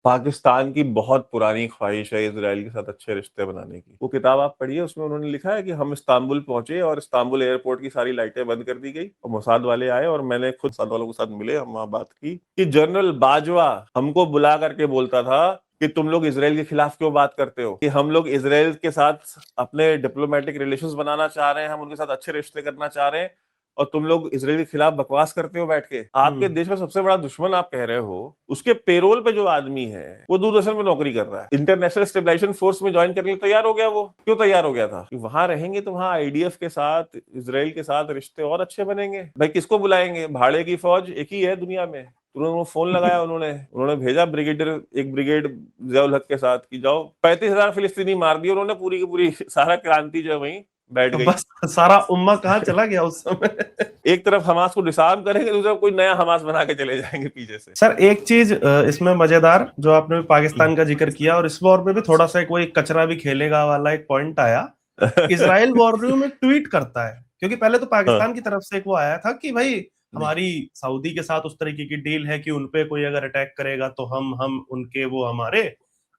पाकिस्तान की बहुत पुरानी ख्वाहिश है इजराइल के साथ अच्छे रिश्ते बनाने की। वो किताब आप पढ़िए, उसमें उन्होंने लिखा है कि हम इस्तांबुल पहुंचे और इस्तांबुल एयरपोर्ट की सारी लाइटें बंद कर दी गई और मोसाद वाले आए और मैंने खुद मोसाद वालों के साथ मिले, हम वहां बात की कि जनरल बाजवा हमको बुला करके बोलता था कि तुम लोग इसराइल के खिलाफ क्यों बात करते हो, कि हम लोग इसराइल के साथ अपने डिप्लोमेटिक रिलेशंस बनाना चाह रहे हैं, हम उनके साथ अच्छे रिश्ते करना चाह रहे हैं और तुम लोग इसराइल के खिलाफ बकवास करते हो बैठ के। आपके देश का सबसे बड़ा दुश्मन आप कह रहे हो, उसके पेरोल पे जो आदमी है वो दूरदर्शन में नौकरी कर रहा है, इंटरनेशनल स्टेबलाइजेशन फोर्स में ज्वाइन करने के लिए तैयार हो गया। वो क्यों तैयार हो गया था? कि वहां रहेंगे तो वहां आईडीएफ के साथ, इसराइल के साथ रिश्ते और अच्छे बनेंगे। भाई किसको बुलाएंगे? भाड़े की फौज एक ही है दुनिया में। उन्होंने फोन लगाया, उन्होंने भेजा ब्रिगेडियर, एक ब्रिगेड जियाउल हक के साथ कि जाओ। 35,000 फिलिस्तीनी मार दिए उन्होंने, पूरी की पूरी सारा क्रांति जो है वहीं बैठ गई। बस सारा उम्मा कहाँ चला गया उस समय। एक तरफ हमास को डिसआर्म करेंगे, दूसरी तरफ कोई नया हमास बना के चले जाएंगे पीछे से। सर एक चीज इसमें मजेदार, जो आपने पाकिस्तान का जिक्र किया और इस वॉर में भी थोड़ा सा कोई कचरा भी खेलेगा वाला एक पॉइंट आया। इसराइल वॉर रूम एक ट्वीट करता है, क्योंकि पहले तो हाँ, पाकिस्तान की तरफ से एक वो आया था कि भाई हमारी सऊदी के साथ उस तरीके की डील है कि उनपे कोई अगर अटैक करेगा तो हम उनके, वो हमारे।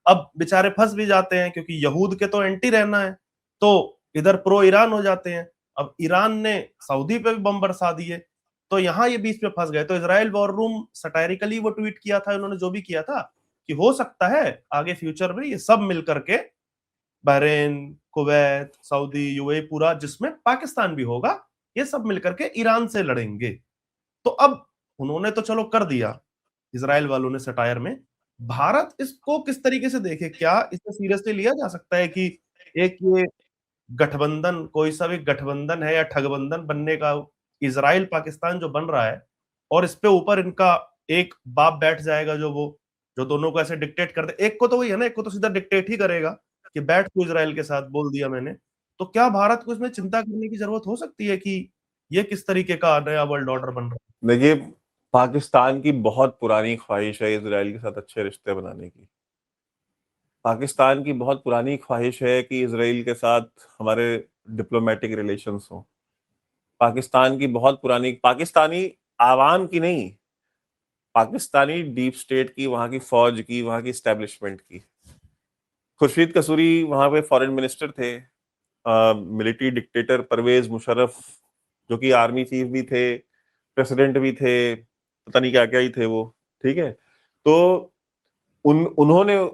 अब बेचारे फंस भी जाते हैं क्योंकि यहूद के तो एंटी रहना है, तो इधर प्रो ईरान हो जाते हैं। अब ईरान ने सऊदी पे भी बम बरसा दिए, तो यहाँ ये बीच में फंस गए। तो इसराइल वॉर रूम सटायरिकली वो ट्वीट किया था उन्होंने, जो भी किया था, कि हो सकता है आगे फ्यूचर में ये सब मिल करके, बहरीन, कुवैत, सऊदी, यूएई, पूरा जिसमें पाकिस्तान भी होगा, ये सब मिलकर के ईरान से लड़ेंगे। तो अब उन्होंने तो चलो कर दिया इसराइल वालों ने सटायर में। भारत इसको किस तरीके से देखे? क्या इसे सीरियसली लिया जा सकता है कि एक ये गठबंधन, कोई सा भी गठबंधन है या ठगबंधन बनने का, इसराइल पाकिस्तान जो बन रहा है, और इस पे ऊपर इनका एक बाप बैठ जाएगा जो वो, जो दोनों को ऐसे डिक्टेट कर दे। एक को तो वही है ना, एक को तो सीधा डिक्टेट ही करेगा कि बैठ तू इसराइल के साथ, बोल दिया मैंने। तो क्या भारत को इसमें चिंता करने की जरूरत हो सकती है कि ये किस तरीके का नया वर्ल्ड ऑर्डर बन रहा देखिए, पाकिस्तान की बहुत पुरानी ख्वाहिश है इसराइल के साथ अच्छे रिश्ते बनाने की। पाकिस्तान की बहुत पुरानी ख्वाहिश है कि इसराइल के साथ हमारे डिप्लोमेटिक रिलेशंस हों। पाकिस्तान की बहुत पुरानी, पाकिस्तानी आवाम की नहीं, पाकिस्तानी डीप स्टेट की, वहां की फौज की, वहां की स्टैब्लिशमेंट की। खुर्शीद कसूरी वहां पे फॉरेन मिनिस्टर थे। मिलिट्री डिक्टेटर परवेज मुशर्रफ, जो कि आर्मी चीफ भी थे, प्रेसिडेंट भी थे, पता नहीं क्या क्या ही थे वो। ठीक है, तो उन्होंने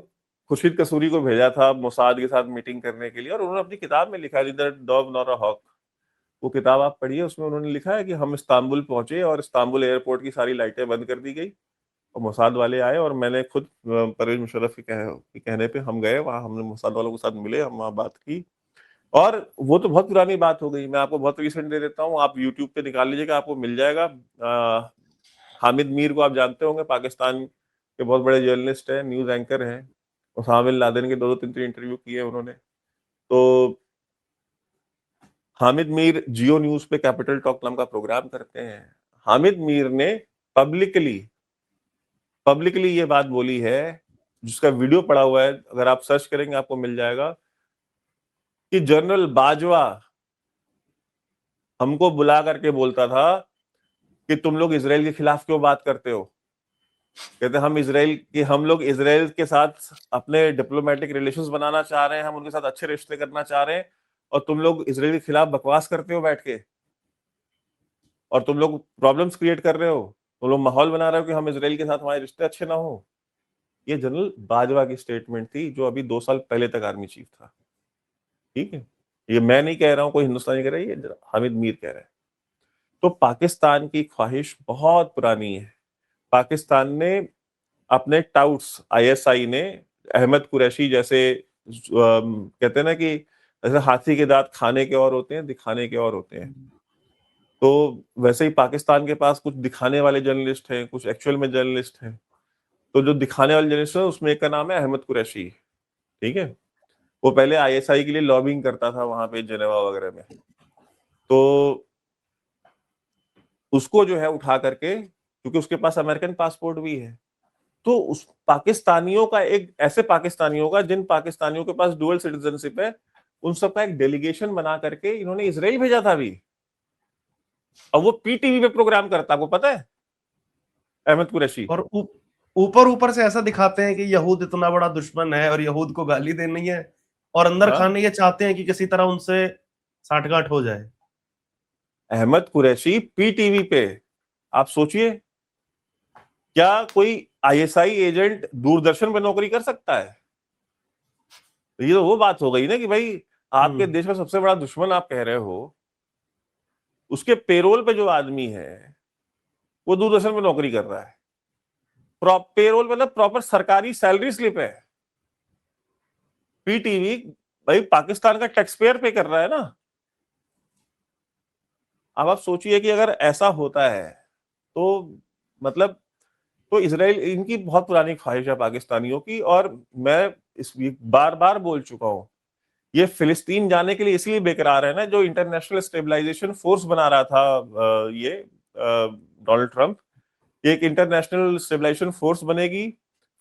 खुर्शीद कसूरी को भेजा था मोसाद के साथ मीटिंग करने के लिए, और उन्होंने अपनी किताब में लिखा है neither dog nor a hawk. वो किताब आप पढ़िए, उसमें उन्होंने लिखा है कि हम इस्तांबुल पहुंचे और इस्तांबुल एयरपोर्ट की सारी लाइटें बंद कर दी गई और मोसाद वाले आए और मैंने खुद परवेज मुशर्रफ के कहने पे हम गए वहां, हमने मोसाद वालों के साथ मिले, हम वहां बात की। और वो तो बहुत पुरानी बात हो गई, मैं आपको बहुत रिसेंट दे देता हूँ, आप यूट्यूब पे निकाल लीजिएगा, आपको मिल जाएगा। हामिद मीर को आप जानते होंगे, पाकिस्तान के बहुत बड़े जर्नलिस्ट हैं, न्यूज एंकर हैं। उसामा बिन लादेन के दो दो तीन तीन इंटरव्यू किए उन्होंने। तो हामिद मीर जियो न्यूज पे कैपिटल टॉक नाम का प्रोग्राम करते हैं। हामिद मीर ने पब्लिकली पब्लिकली ये बात बोली है, जिसका वीडियो पड़ा हुआ है, अगर आप सर्च करेंगे आपको मिल जाएगा, कि जनरल बाजवा हमको बुला करके बोलता था कि तुम लोग इसराइल के खिलाफ क्यों बात करते हो। कहते हम लोग इसराइल के साथ अपने डिप्लोमेटिक रिलेशंस बनाना चाह रहे हैं, हम उनके साथ अच्छे रिश्ते करना चाह रहे हैं और तुम लोग इसराइल के खिलाफ बकवास करते हो बैठ के, और तुम लोग प्रॉब्लम्स क्रिएट कर रहे हो, तुम लोग माहौल बना रहे हो कि हम इसराइल के साथ हमारे रिश्ते अच्छे ना हो। ये जनरल बाजवा की स्टेटमेंट थी, जो अभी 2 साल पहले तक आर्मी चीफ था। ठीक है, ये मैं नहीं कह रहा हूं, कोई हिंदुस्तानी कह रहा है, ये हामिद मीर कह रहे हैं। तो पाकिस्तान की ख्वाहिश बहुत पुरानी है। पाकिस्तान ने अपने टाउट्स, आईएसआई ने, अहमद कुरैशी जैसे, कहते हैं ना कि जैसे हाथी के दांत खाने के और होते हैं, दिखाने के और होते हैं। है? तो वैसे ही पाकिस्तान के पास कुछ दिखाने वाले जर्नलिस्ट हैं, कुछ एक्चुअल में जर्नलिस्ट हैं। तो जो दिखाने वाले जर्नलिस्ट है उसमें एक का नाम है अहमद कुरैशी। ठीक है, वो पहले आईएसआई के लिए लॉबिंग करता था वहां पे जेनेवा वगैरह में। तो उसको जो है उठा करके, क्योंकि उसके पास अमेरिकन पासपोर्ट भी है, तो उस पाकिस्तानियों का एक, ऐसे पाकिस्तानियों का जिन पाकिस्तानियों के पास डुअल सिटीजनशिप है, उन सबका एक डेलीगेशन बना करके इन्होंने इसराइल भेजा था अभी। और वो पीटीवी पे प्रोग्राम करता, आपको पता है, अहमद कुरैशी। और ऊपर ऊपर से ऐसा दिखाते हैं कि यहूद इतना बड़ा दुश्मन है और यहूद को गाली देनी है, और अंदर हाँ? खाने ये चाहते हैं कि किसी तरह उनसे साठगांठ हो जाए। अहमद कुरैशी पीटीवी पे, आप सोचिए, क्या कोई आईएसआई एजेंट दूरदर्शन पे नौकरी कर सकता है? ये तो वो बात हो गई ना कि भाई आपके देश का सबसे बड़ा दुश्मन आप कह रहे हो, उसके पेरोल पे जो आदमी है वो दूरदर्शन पे नौकरी कर रहा है। पेरोल मतलब प्रॉपर सरकारी सैलरी स्लिप है। पीटीवी भाई पाकिस्तान का टैक्स पेयर पे कर रहा है ना। अब आप सोचिए कि अगर ऐसा होता है तो मतलब, तो इसराइल, इनकी बहुत पुरानी ख्वाहिश है पाकिस्तानियों की, और मैं इस बार बार बोल चुका हूं, ये फिलिस्तीन जाने के लिए इसलिए बेकरार है ना, जो इंटरनेशनल स्टेबलाइजेशन फोर्स बना रहा था ये डोनाल्ड ट्रंप, एक इंटरनेशनल स्टेबलाइजेशन फोर्स बनेगी,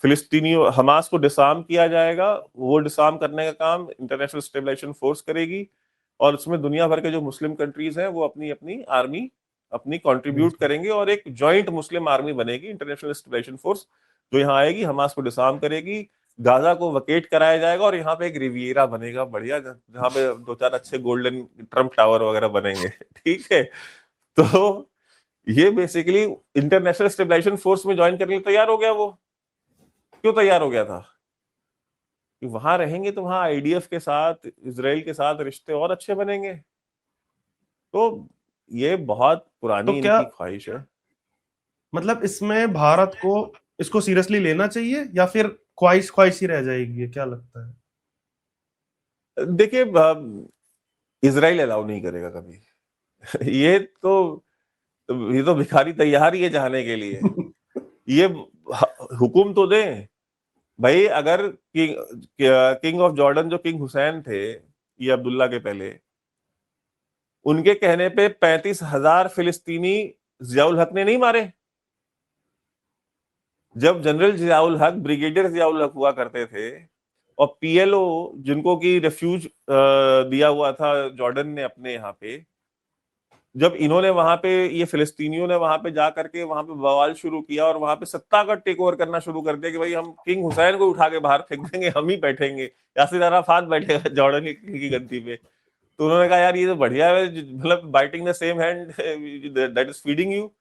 फिलिस्तीनियों हमास को डिसार्म किया जाएगा, वो डिसार्म करने का काम इंटरनेशनल स्टेबलाइजेशन फोर्स करेगी, और उसमें दुनिया भर के जो मुस्लिम कंट्रीज हैं वो अपनी अपनी आर्मी अपनी कंट्रीब्यूट करेंगे, और एक जॉइंट मुस्लिम आर्मी बनेगी, इंटरनेशनल स्टेबलाइजेशन फोर्स, जो यहाँ आएगी, हमास को डिसार्म करेगी, गाजा को वकेट कराया जाएगा, और यहाँ पे एक रिवियरा बनेगा बढ़िया, जहाँ पे 2-4 अच्छे गोल्डन ट्रम्प टावर वगैरह बनेंगे। ठीक है, तो ये बेसिकली इंटरनेशनल स्टेबलाइजेशन फोर्स में ज्वाइन करने के लिए तैयार हो गया। वो क्यों तैयार हो गया था? कि वहां रहेंगे तो वहां आईडीएफ के साथ, इसराइल के साथ रिश्ते और अच्छे बनेंगे। तो ये बहुत तो पुरानी क्या इनकी ख्वाहिश है। मतलब इसमें भारत को इसको सीरियसली लेना चाहिए या फिर ख्वाहिश ख्वाहिश ही रह जाएगी, ये क्या लगता है? देखिए, इसराइल अलाउ नहीं करेगा कभी। ये तो भिखारी तैयार ही है जाने के लिए। ये हुक्म तो दें भाई, अगर किंग ऑफ जॉर्डन जो किंग हुसैन थे, ये अब्दुल्ला के पहले, उनके कहने पे 35,000 फिलिस्तीनी जियाउल हक ने नहीं मारे। जब जनरल जियाउल हक, ब्रिगेडियर जियाउल हक हुआ करते थे, और पीएलओ जिनको की रेफ्यूज दिया हुआ था जॉर्डन ने अपने यहाँ पे, जब इन्होंने वहां पे, ये फिलिस्तीनियों ने वहां पे जा करके वहां पे बवाल शुरू किया और वहां पे सत्ता का टेक ओवर करना शुरू कर दिया कि भाई हम किंग हुसैन को उठा के बाहर फेंक देंगे, हम ही बैठेंगे, यासिर अराफात बैठेगा जॉर्डन की गद्दी पे। तो उन्होंने कहा यार ये तो बढ़िया है, मतलब biting the same hand that is feeding you.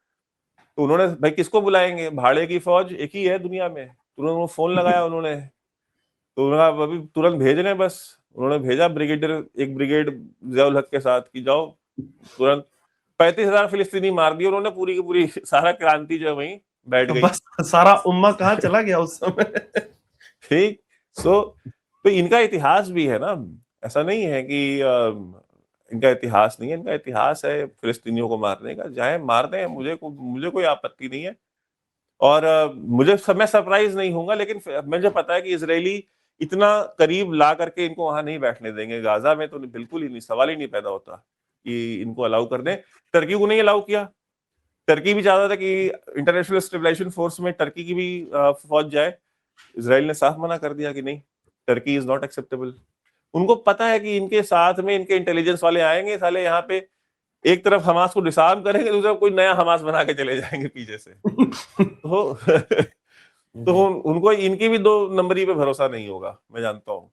तो उन्होंने भाई किसको बुलाएंगे, भाड़े की फौज एक ही है दुनिया में। तो उन्होंने फोन लगाया, उन्होंने तो उन्होंने कहा अभी तुरंत भेज रहे हैं बस। उन्होंने भेजा ब्रिगेडियर, एक ब्रिगेड जियाउल हक के साथ कि जाओ तुरंत 35,000 फिलिस्तीनी मार दिए उन्होंने, पूरी की पूरी सारा क्रांति जो है वहीं बैठ तो गई। बस सारा उम्मा कहाँ चला गया उस समय। ठीक। तो इनका इतिहास भी है ना, ऐसा नहीं है कि इनका इतिहास नहीं है, इनका इतिहास है फिलिस्तीनियों को मारने का, चाहे मार दें, मुझे कोई आपत्ति नहीं है। और मैं सरप्राइज नहीं होऊंगा, लेकिन मुझे पता है कि इजरायली इतना करीब ला करके इनको वहां नहीं बैठने देंगे। गाजा में तो बिल्कुल ही नहीं, सवाल ही नहीं पैदा होता कि इनको अलाउ कर दें। टर्की को नहीं अलाउ किया, टर्की भी चाहता था कि इंटरनेशनल स्टेबलाइजेशन फोर्स में टर्की की भी फौज जाए। इसराइल ने साफ मना कर दिया कि नहीं, टर्की इज नॉट एक्सेप्टेबल। उनको पता है कि इनके साथ में इनके इंटेलिजेंस वाले आएंगे, साले यहाँ पे एक तरफ हमास को डिसार्म करेंगे, दूसरी तरफ कोई नया हमास बना के चले जाएंगे पीछे से। तो तो उनको इनकी भी 2 नंबरी पे भरोसा नहीं होगा, मैं जानता हूँ।